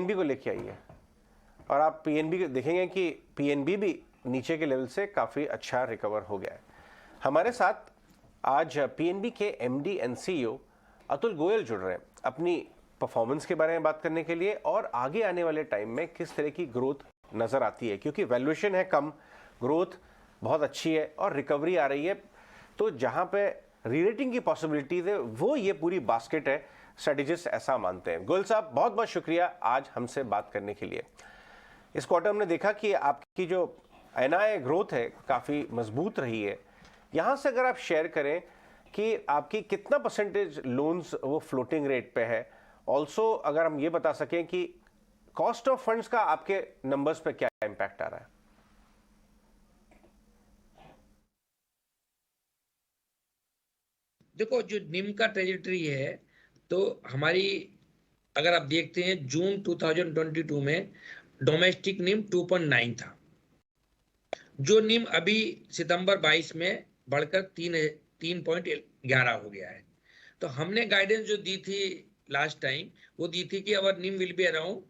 PNB को लेके आई है और आप पीएनबी देखेंगे कि पीएनबी भी नीचे के लेवल से काफ़ी अच्छा रिकवर हो गया है। हमारे साथ आज पीएनबी के MD and CEO Atul Goyal जुड़ रहे हैं अपनी परफॉर्मेंस के बारे में बात करने के लिए और आगे आने वाले टाइम में किस तरह की ग्रोथ नज़र आती है, क्योंकि वैल्यूएशन है कम, ग्रोथ बहुत अच्छी है और रिकवरी आ रही है। तो जहाँ पे रीरेटिंग की पॉसिबिलिटीज है वो ये पूरी बास्केट है, स्ट्रेटेजिस्ट ऐसा मानते हैं। गोयल साहब बहुत बहुत शुक्रिया आज हमसे बात करने के लिए। इस क्वार्टर हमने देखा कि आपकी जो एनआई ग्रोथ है काफ़ी मजबूत रही है। यहाँ से अगर आप शेयर करें कि आपकी कितना परसेंटेज लोन्स वो फ्लोटिंग रेट पे है, ऑल्सो अगर हम ये बता सकें कि कॉस्ट ऑफ फंड्स का आपके नंबर्स पे क्या इम्पैक्ट आ रहा है। देखो, जो निम का ट्रेजेक्टरी है तो हमारी, अगर आप देखते हैं जून 2022 में डोमेस्टिक निम 2.9 था, जो निम अभी सितंबर 22 में बढ़कर 3.11 हो गया है। तो हमने गाइडेंस जो दी थी लास्ट टाइम, वो दी थी कि अवर निम विल बी अराउंड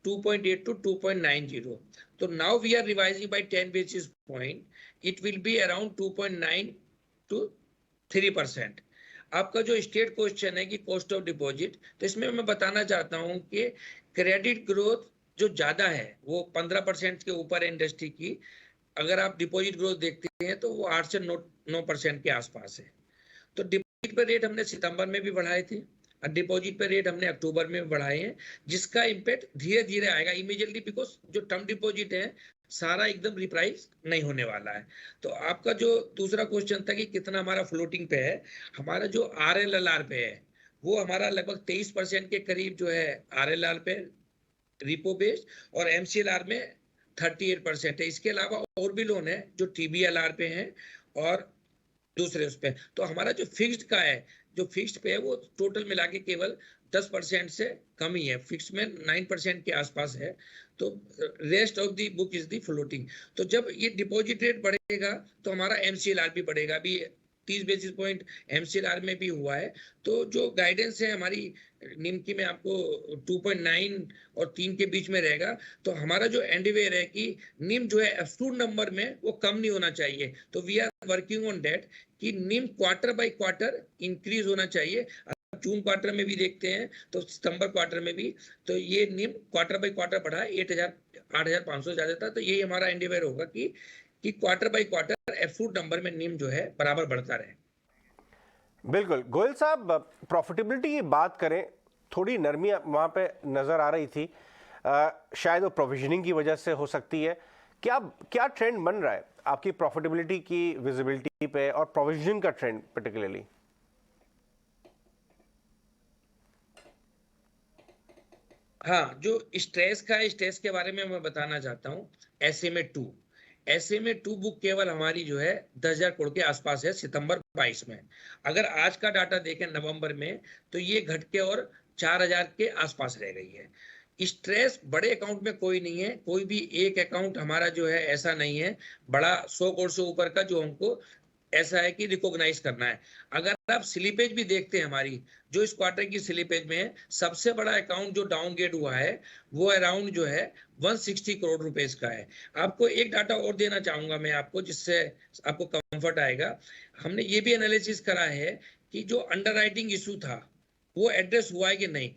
2.8 to 2.90. तो now we are revising by 10 basis point, it will be around 2.9 to 3%। आपका जो स्टेट क्वेश्चन है कि कॉस्ट ऑफ डिपॉजिट, तो इसमें मैं बताना चाहता हूं कि क्रेडिट ग्रोथ जो ज्यादा है वो 15% के ऊपर है इंडस्ट्री की। अगर आप डिपॉजिट ग्रोथ देखते हैं तो वो 8 से 9% के आसपास है। तो डिपॉजिट पे रेट हमने सितंबर में भी बढ़ाए थे और डिपॉजिट पे रेट हमने अक्टूबर में भी बढ़ाए हैं, जिसका इम्पैक्ट धीरे धीरे आएगा, इमीडिएटली, बिकॉज जो टर्म डिपॉजिट है सारा एकदम रिप्राइस नहीं होने वाला है। तो आपका जो दूसरा क्वेश्चन था कि कितना हमारा फ्लोटिंग पे है, हमारा जो RLLR पे है वो हमारा लगभग 23% के करीब जो है RLR पे रिपो बेस्ड, और MCLR में 38% है। इसके अलावा और भी लोन है जो TBLR पे हैं और दूसरे उस पे। तो हमारा जो फिक्स्ड का है, जो फिक्स्ड पे है वो टोटल मिला के केवल 10% से कम ही है, फिक्स में 9% के आसपास है। तो rest of the book is the floating. तो जब ये डिपॉजिट रेट बढ़ेगा तो हमारा MCLR भी बढ़ेगा। अभी 30 बेसिस पॉइंट MCLR में भी हुआ है। तो जो गाइडेंस है हमारी निम की में आपको 2.9 और 3 के बीच में रहेगा। तो हमारा जो एंडवेयर है कि निम जो है एब्सोल्यूट नंबर में वो कम नहीं होना चाहिए। तो we are working on that कि NIM quarter by quarter increase होना चाहिए। जून क्वार्टर में भी देखते हैं तो सितंबर क्वार्टर में भी, तो ये निम क्वार्टर बाय क्वार्टर बढ़ा 8,500 ज्यादा था। तो यही हमारा एंडवेयर होगा कि quarter by quarter absolute number में निम जो है बराबर बढ़ता रहे। बिल्कुल गोयल साहब, प्रॉफिटेबिलिटी की बात करें, थोड़ी नरमी वहाँ पे नज़र आ रही थी, शायद वो प्रोविजनिंग की वजह से हो सकती है। क्या ट्रेंड बन रहा है आपकी प्रॉफिटेबिलिटी की विजिबिलिटी पे और प्रोविजनिंग का ट्रेंड पर्टिकुलरली? हाँ, जो स्ट्रेस का है, स्ट्रेस के बारे में मैं बताना चाहता हूँ। SMA2 बुक केवल हमारी जो है 10,000 करोड़ के आसपास है सितंबर 22 में। अगर आज का डाटा देखें नवंबर में, तो ये घट के और 4,000 के आसपास रह गई है। स्ट्रेस बड़े अकाउंट में कोई नहीं है, कोई भी एक अकाउंट हमारा जो है ऐसा नहीं है बड़ा 100 करोड़ से ऊपर का जो हमको ऐसा है कि रिकॉग्नाइज करना है। अगर आप स्लिपेज भी देखते हैं हमारी, जो इस क्वार्टर की स्लिपेज में है, सबसे बड़ा अकाउंट जो डाउनग्रेड हुआ है वो अराउंड जो है 160 करोड़ रुपए का है। आपको एक डाटा और देना चाहूंगा मैं आपको, जिससे आपको कंफर्ट आएगा। हमने ये भी एनालिसिस करा है कि जो अंडरराइटिंग इशू था वो एड्रेस हुआ है कि नहीं।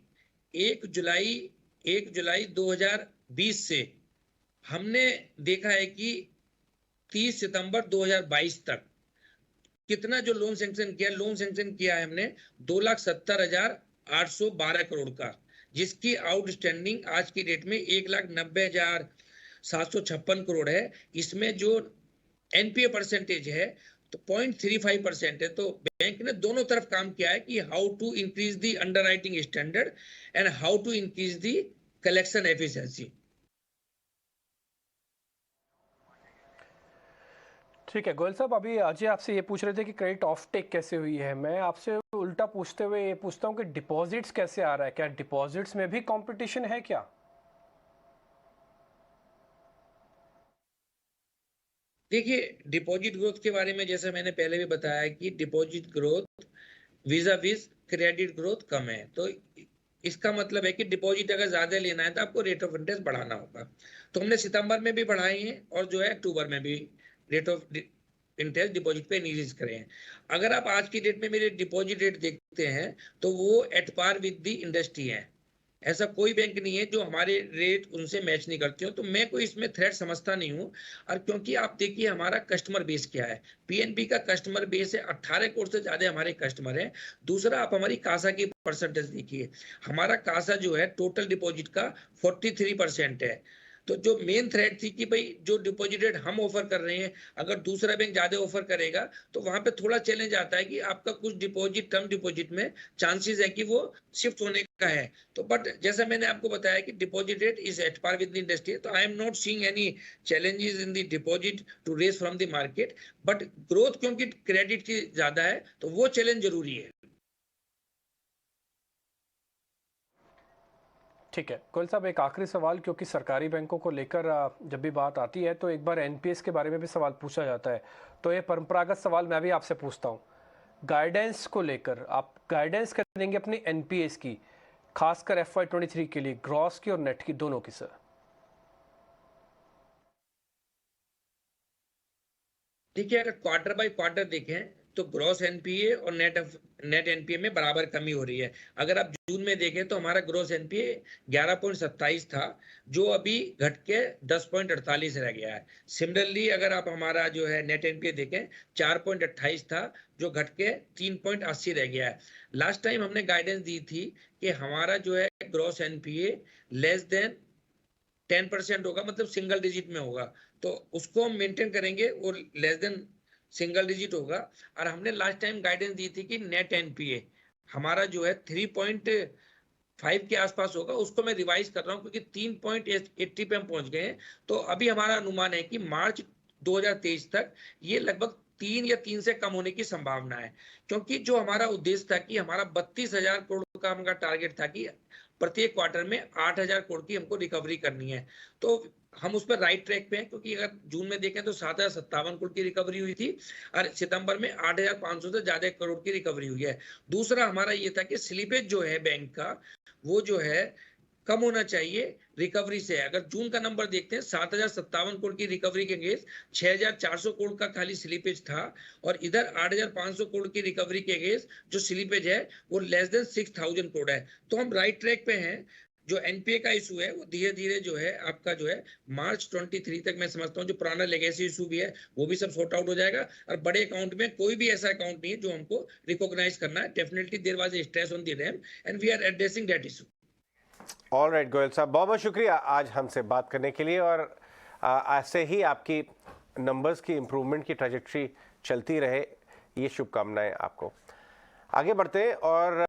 1 जुलाई 2020 से हमने देखा है कि 30 सितंबर 2022 तक कितना जो लोन सैंक्शन किया है हमने 2,70,812 करोड़ का, जिसकी आउटस्टैंडिंग आज की डेट में 1,90,756 करोड़ है। इसमें जो NPA परसेंटेज है तो 0.35% है। तो बैंक ने दोनों तरफ काम किया है कि how to increase the underwriting standard and how to increase the collection efficiency. ठीक है गोयल साहब, अभी अजय आपसे ये पूछ रहे थे कि क्रेडिट ऑफ टेक कैसे हुई है। मैं आपसे उल्टा पूछते हुए ये पूछता हूँ कि डिपॉजिट्स कैसे आ रहा है, क्या डिपॉजिट्स में भी कंपटीशन है क्या? देखिए, डिपॉजिट ग्रोथ के बारे में जैसे मैंने पहले भी बताया कि डिपॉजिट ग्रोथ विजा विज क्रेडिट ग्रोथ कम है। तो इसका मतलब है कि डिपॉजिट अगर ज्यादा लेना है तो आपको रेट ऑफ इंटरेस्ट बढ़ाना होगा। तो हमने सितंबर में भी बढ़ाए हैं और जो है अक्टूबर में भी रेट ऑफ इंटरेस्ट डिपॉजिट पे इंक्रीज करे हैं। अगर आप आज की डेट में मेरे डिपॉजिट रेट देखते हैं तो वो at par with the industry है। ऐसा कोई बैंक नहीं है जो हमारे रेट उनसे मैच नहीं करते हो, तो मैं कोई इसमें थ्रेट समझता नहीं हूँ। और क्योंकि आप देखिए हमारा कस्टमर बेस क्या है, पीएनबी का कस्टमर बेस है 18 करोड़ से ज्यादा हमारे कस्टमर हैं। दूसरा आप हमारी कासा की परसेंटेज देखिए, हमारा कासा जो है टोटल डिपॉजिट का 43% है। तो जो मेन थ्रेट थी कि भाई जो डिपॉजिट रेट हम ऑफर कर रहे हैं अगर दूसरा बैंक ज्यादा ऑफर करेगा तो वहां पे थोड़ा चैलेंज आता है कि आपका कुछ डिपॉजिट टर्म डिपॉजिट में चांसेस है कि वो शिफ्ट होने का है। तो बट जैसा मैंने आपको बताया कि deposit rate is at par with the industry, तो I am not seeing any challenges in the deposit to raise from the market. But growth क्योंकि क्रेडिट की ज्यादा है तो वो चैलेंज जरूरी है। ठीक है गोयल साहब, एक आखिरी सवाल, क्योंकि सरकारी बैंकों को लेकर जब भी बात आती है तो एक बार एनपीएस के बारे में भी सवाल पूछा जाता है, तो ये परंपरागत सवाल मैं भी आपसे पूछता हूँ। गाइडेंस को लेकर आप गाइडेंस क्या देंगे अपनी एनपीएस की, खासकर FY23 के लिए, ग्रॉस की और नेट की, दोनों की सर? देखिए अगर क्वार्टर बाय क्वार्टर देखें तो ग्रॉस एनपीए और नेट एनपीए में बराबर कमी हो रही है। अगर आप जून में देखें तो हमारा ग्रॉस एनपीए 11.27 था जो अभी घट के 10.48 रह गया है। सिमिलरली अगर आप हमारा जो है नेट एनपीए देखें 4.28 था जो घट के 3.80 रह गया है। लास्ट टाइम हमने गाइडेंस दी थी कि हमारा जो है ग्रॉस एनपीए लेस देन 10% होगा, मतलब सिंगल डिजिट में होगा, तो उसको हम मेंटेन करेंगे और लेस देन सिंगल डिजिट होगा। और हमने लास्ट टाइम गाइडेंस दी थी कि नेट एनपीए हमारा जो है 3.5 के आसपास होगा, उसको मैं रिवाइज कर रहा हूं क्योंकि 3.80 पे हम पहुंच गए हैं। तो अभी हमारा अनुमान है कि मार्च 2023 तक ये लगभग 3 या 3 से कम होने की संभावना है। क्योंकि जो हमारा उद्देश्य था कि हमारा 32,000 करोड़ का हमारा टारगेट था कि प्रत्येक क्वार्टर में 8,000 करोड़ की हमको रिकवरी करनी है, तो हम उस पर राइट ट्रैक पे हैं। क्योंकि अगर जून में देखें तो 7,057 करोड़ की रिकवरी हुई थी और सितंबर में 8,500 से ज्यादा करोड़ की रिकवरी हुई है। दूसरा हमारा ये था कि स्लिपेज जो है बैंक का वो जो है कम होना चाहिए रिकवरी से। अगर जून का नंबर देखते हैं 7,057 करोड़ की रिकवरी के अगेंस्ट 6,400 करोड़ का खाली स्लिपेज था, और इधर 8,500 करोड़ की रिकवरी के अगेंस्ट जो स्लिपेज है वो लेस देन 6,000 करोड़ है। तो हम राइट ट्रैक पे हैं। जो एनपीए का इशू है वो धीरे धीरे जो है आपका जो है मार्च 23 तक मैं समझता हूँ जो पुराना लेगेसी इशू भी है वो भी सब सॉर्ट आउट हो जाएगा। और बड़े अकाउंट में कोई भी ऐसा अकाउंट नहीं है जो हमको रिकॉग्नाइज करना है। Definitely there was a stress on the RAM and we are addressing that issue. All right Goyal साहब, बहुत बहुत शुक्रिया आज हमसे बात करने के लिए, और ऐसे ही आपकी नंबर्स की इम्प्रूवमेंट की ट्रैजेक्टरी चलती रहे, ये शुभकामनाएं आपको। आगे बढ़ते हैं और